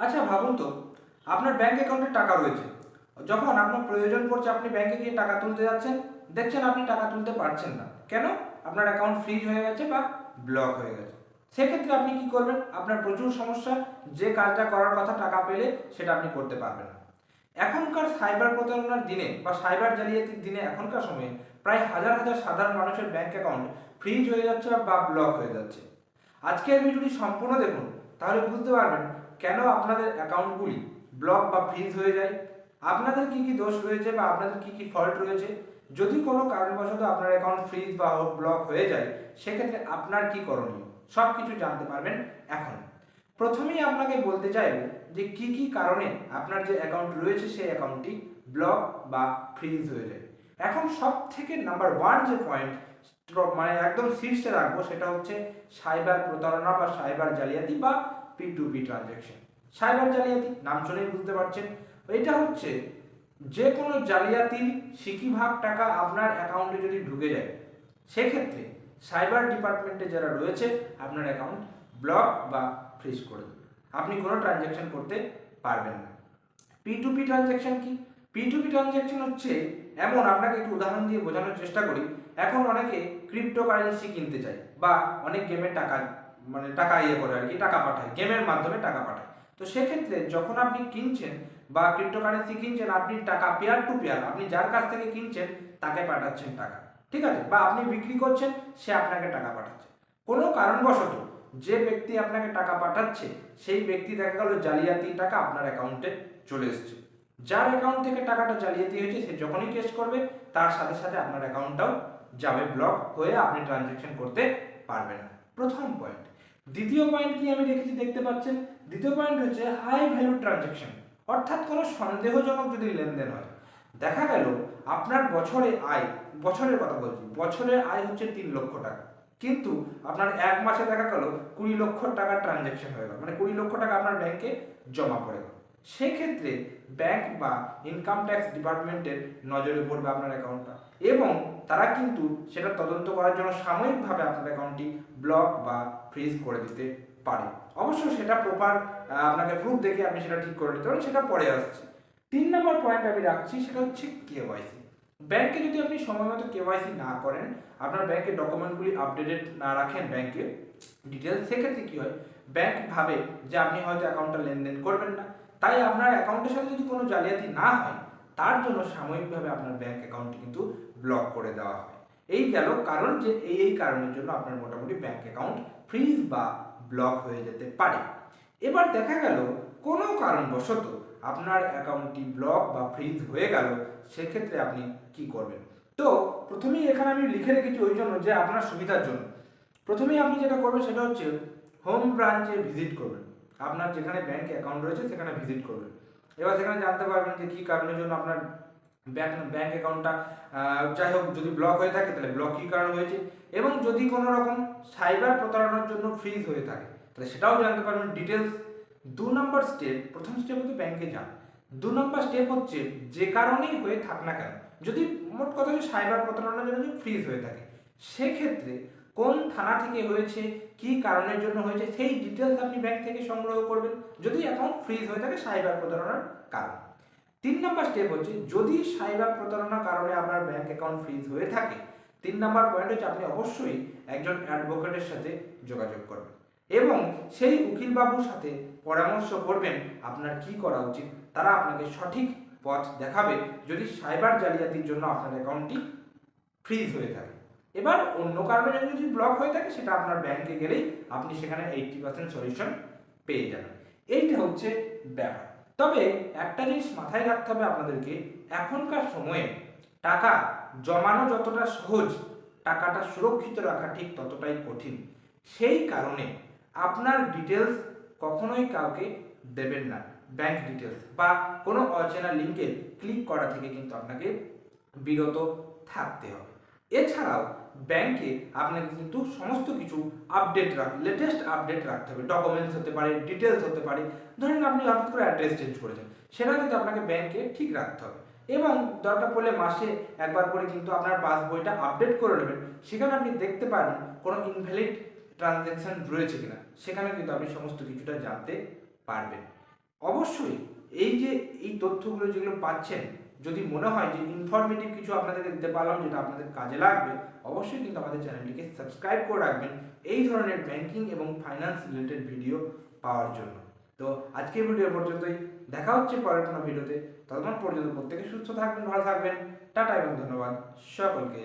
আচ্ছা ভাবুন তো, আপনার ব্যাংক অ্যাকাউন্টে টাকা রয়েছে। যখন আপনার প্রয়োজন পড়ছে আপনি ব্যাংকে গিয়ে টাকা তুলতে যাচ্ছেন, দেখছেন আপনি টাকা তুলতে পারছেন না। কেন? আপনার অ্যাকাউন্ট ফ্রিজ হয়ে গেছে বা ব্লক হয়ে গেছে। সেক্ষেত্রে আপনি কি করবেন? আপনার প্রচুর সমস্যা, যে কাজটা করার কথা টাকা পেলে সেটা আপনি করতে পারবেন না। এখনকার সাইবার প্রতারণার দিনে বা সাইবার জালিয়াতির দিনে এখনকার সময়ে প্রায় হাজার হাজার সাধারণ মানুষের ব্যাংক অ্যাকাউন্ট ফ্রিজ হয়ে যাচ্ছে বা ব্লক হয়ে যাচ্ছে। আজকের ভিডিওটি সম্পূর্ণ দেখুন, তাহলে বুঝতে পারবেন কেন আপনাদের অ্যাকাউন্টগুলি ব্লক বা ফ্রিজ হয়ে যায়, আপনাদের কি কি দোষ রয়েছে বা আপনাদের কি কি ফল্ট রয়েছে। যদি কোনো কারণবশত আপনার অ্যাকাউন্ট ফ্রিজ বা ব্লক হয়ে যায়, সেক্ষেত্রে আপনার কি করণীয় সব কিছু জানতে পারবেন এখন। প্রথমেই আপনাকে বলতে চাইব যে কি কি কারণে আপনার যে অ্যাকাউন্ট রয়েছে সেই অ্যাকাউন্টটি ব্লক বা ফ্রিজ হয়ে যায়। এখন সব থেকে নাম্বার ওয়ান যে পয়েন্ট মানে একদম শীর্ষে রাখবো সেটা হচ্ছে সাইবার প্রতারণা বা সাইবার জালিয়াতি বা P2P ট্রানজ্যাকশন। সাইবার জালিয়াতি নাম শুনেই বুঝতে পারছেন, এটা হচ্ছে যে কোনো জালিয়াতির সিকিভাগ টাকা আপনার অ্যাকাউন্টে যদি ঢুকে যায়, সেক্ষেত্রে সাইবার ডিপার্টমেন্টে যারা রয়েছে আপনার অ্যাকাউন্ট ব্লক বা ফ্রিজ করে দেবে, আপনি কোনো ট্রানজ্যাকশন করতে পারবেন না। P2P ট্রানজ্যাকশন কি? P2P ট্রানজ্যাকশন হচ্ছে এমন, আপনাকে একটু উদাহরণ দিয়ে বোঝানোর চেষ্টা করি। এখন অনেকে ক্রিপ্টোকারেন্সি কিনতে চায় বা অনেক গেমে টাকা টাকা করে আর কি, টাকা পাঠায়, গেমের মাধ্যমে টাকা পাঠায়। তো সেক্ষেত্রে যখন আপনি কিনছেন বা ক্রিপ্টোকারেন্সি কিনছেন, আপনি টাকা পেয়ার টু পেয়ার, আপনি যার কাছ থেকে কিনছেন তাকে পাঠাচ্ছেন টাকা, ঠিক আছে? বা আপনি বিক্রি করছেন, সে আপনাকে টাকা পাঠাচ্ছে। কোনো কারণবশত যে ব্যক্তি আপনাকে টাকা পাঠাচ্ছে সেই ব্যক্তি দেখা গেল জালিয়াতি টাকা আপনার অ্যাকাউন্টে চলে এসছে। যার অ্যাকাউন্ট থেকে টাকাটা জালিয়াতি হয়েছে সে যখনই কেস করবে তার সাথে সাথে আপনার অ্যাকাউন্টটাও যাবে ব্লক হয়ে, আপনি ট্রানজ্যাকশন করতে পারবেন না। প্রথম পয়েন্ট। দ্বিতীয় পয়েন্ট কি আমি রেখেছি দেখতে পাচ্ছেন। দ্বিতীয় পয়েন্ট হচ্ছে হাই ভ্যালু ট্রানজ্যাকশন, অর্থাৎ কোনো সন্দেহজনক যদি লেনদেন হয়। দেখা গেল আপনার বছরে আয়, বছরের কথা বলছি, বছরের আয় হচ্ছে 3 লক্ষ টাকা, কিন্তু আপনার এক মাসে দেখা গেল 20 লক্ষ টাকার ট্রানজ্যাকশন হয়ে গেল, মানে 20 লক্ষ টাকা আপনার ব্যাংকে জমা পড়ে গেল। সেক্ষেত্রে ব্যাংক বা ইনকাম ট্যাক্স ডিপার্টমেন্টের নজরে পড়বে আপনার অ্যাকাউন্টটা, এবং তারা কিন্তু সেটা তদন্ত করার জন্য সাময়িকভাবে আপনার অ্যাকাউন্টটি ব্লক বা ফ্রিজ করে দিতে পারে। অবশ্য সেটা প্রপার আপনাকে প্রুফ দেখে আপনি সেটা ঠিক করে নিতে পারেন, সেটা পরে আসছে। 3 নম্বর পয়েন্ট আমি রাখছি, সেটা হচ্ছে কেওয়াইসি। ব্যাংকে যদি আপনি সময় মতো কেওয়াইসি না করেন, আপনার ব্যাংকের ডকুমেন্টগুলি আপডেটেড না রাখেন, ব্যাংকে ডিটেলস, সেক্ষেত্রে কী হয়, ব্যাংক ভাবে যে আপনি হয়তো অ্যাকাউন্টটা লেনদেন করবেন না। তাই আপনার অ্যাকাউন্টের সাথে যদি কোনো জালিয়াতি না হয়, তার জন্য সাময়িকভাবে আপনার ব্যাংক অ্যাকাউন্টটি কিন্তু ব্লক করে দেওয়া হয়। এই গেল কারণ যে এই কারণের জন্য আপনার মোটামুটি ব্যাংক অ্যাকাউন্ট ফ্রিজ বা ব্লক হয়ে যেতে পারে। এবার দেখা গেল কোনো কারণবশত আপনার অ্যাকাউন্টটি ব্লক বা ফ্রিজ হয়ে গেল, সেক্ষেত্রে আপনি কি করবেন? তো প্রথমেই এখানে আমি লিখে রেখেছি ওই জন্য যে আপনার সুবিধার জন্য। প্রথমেই আপনি যেটা করবেন সেটা হচ্ছে হোম ব্রাঞ্চে ভিজিট করবেন, আপনার যেখানে ব্যাংক অ্যাকাউন্ট রয়েছে সেখানে ভিজিট করবেন। এবার সেখানে জানতে পারবেন যে কী কারণের জন্য আপনার ব্যাংক অ্যাকাউন্টটা যাই হোক যদি ব্লক হয়ে থাকে তাহলে ব্লক কী কারণ হয়েছে, এবং যদি কোনো রকম সাইবার প্রতারণার জন্য ফ্রিজ হয়ে থাকে তাহলে সেটাও জানতে পারবেন ডিটেলস। 2 নম্বর স্টেপ, প্রথম স্টেপ হচ্ছে ব্যাংকে যান। 2 নম্বর স্টেপ হচ্ছে যে কারণেই হয়ে থাক না কেন, যদি মোট কথা হচ্ছে সাইবার প্রতারণার জন্য যদি ফ্রিজ হয়ে থাকে, সেক্ষেত্রে কোন থানা থেকে হয়েছে, কি কারণের জন্য হয়েছে, সেই ডিটেলস আপনি ব্যাংক থেকে সংগ্রহ করবেন যদি অ্যাকাউন্ট ফ্রিজ হয়ে থাকে সাইবার প্রতারণার কারণ। 3 নম্বর স্টেপ হচ্ছে যদি সাইবার প্রতারণার কারণে আপনার ব্যাংক অ্যাকাউন্ট ফ্রিজ হয়ে থাকে, 3 নম্বর পয়েন্ট হচ্ছে আপনি অবশ্যই একজন অ্যাডভোকেটের সাথে যোগাযোগ করবেন এবং সেই উকিলবাবুর সাথে পরামর্শ করবেন আপনার কি করা উচিত। তারা আপনাকে সঠিক পথ দেখাবে যদি সাইবার জালিয়াতির জন্য আপনার অ্যাকাউন্টটি ফ্রিজ হয়ে থাকে। এবার অন্য কারণে যদি ব্লক হয়ে থাকে সেটা আপনার ব্যাংকে গেলেই আপনি সেখানে 80% সলিউশন পেয়ে যাবেন। এইটা হচ্ছে ব্যাপার। তবে একটা জিনিস মাথায় রাখতে হবে আপনাদেরকে, এখনকার সময়ে টাকা জমানো যতটা সহজ, টাকাটা সুরক্ষিত রাখা ঠিক ততটাই কঠিন। সেই কারণে আপনার ডিটেলস কখনোই কাউকে দেবেন না। ব্যাংক ডিটেলস বা কোনো অচেনা লিঙ্কে ক্লিক করা থেকে কিন্তু আপনাকে বিরত থাকতে হবে। এছাড়াও ব্যাংকে আপনাকে কিন্তু সমস্ত কিছু লেটেস্ট আপডেট রাখতে হবে। ডকুমেন্টস হতে পারে, ডিটেলস হতে পারে। ধরেন আপনি হঠাৎ করে অ্যাড্রেস চেঞ্জ করেছেন, সেটা কিন্তু আপনাকে ব্যাংকে ঠিক রাখতে হবে, এবং দরকার পড়লে মাসে একবার করে কিন্তু আপনার পাসবইটা আপডেট করে নেবেন। সেখানে আপনি দেখতে পারবেন কোনো ইনভ্যালিড ট্রানজ্যাকশন রয়েছে কিনা, সেখানে কিন্তু আপনি সমস্ত কিছুটা জানতে পারবেন। অবশ্যই এই তথ্যগুলো যেগুলো পাচ্ছেন, যদি মনে হয় যে ইনফরমেটিভ কিছু আপনাদেরকে দিতে পারলাম যেটা আপনাদের কাজে লাগবে, অবশ্যই কিন্তু আমাদের চ্যানেলটিকে সাবস্ক্রাইব করে রাখবেন এই ধরনের ব্যাংকিং এবং ফাইন্যান্স রিলেটেড ভিডিও পাওয়ার জন্য। তো আজকের ভিডিও পর্যন্তই, দেখা হচ্ছে পরের কোনো ভিডিওতে। ততক্ষণ পর্যন্ত প্রত্যেকে সুস্থ থাকবেন, ভালো থাকবেন। টাটা এবং ধন্যবাদ সকলকে।